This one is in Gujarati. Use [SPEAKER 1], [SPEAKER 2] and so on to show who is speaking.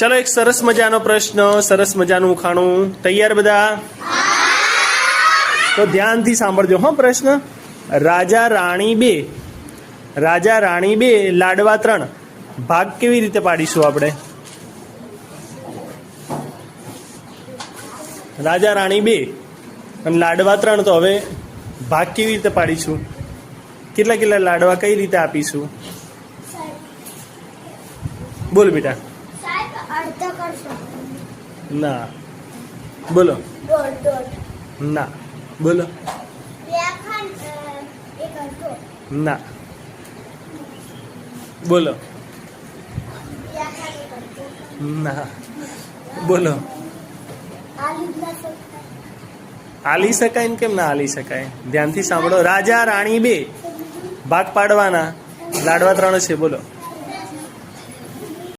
[SPEAKER 1] चलो एक सरस मजानो प्रश्न, सरस मजानु उखाणु। तैयार बधा? तो ध्यान थी सांभळजो हो प्रश्न। राजा राणी बे, राजा राणी बे लाडवा 3 भाग केवी रीते पाडीशुं आपणे? राजा राणी बे અને લાડવા 3 તો હવે ભાગ કેવી રીતે પાડીશું? કેટલા કેટલા લાડવા કઈ રીતે આપીશું? બોલ બેટા. ના બોલો. ના બોલો. ના બોલો. ના બોલો. આલી શકાય ને કેમ ના આલી શકાય? ધ્યાનથી સાંભળો. રાજા રાણી 2 ભાગ પાડવાના, લાડવા 3 છે. બોલો.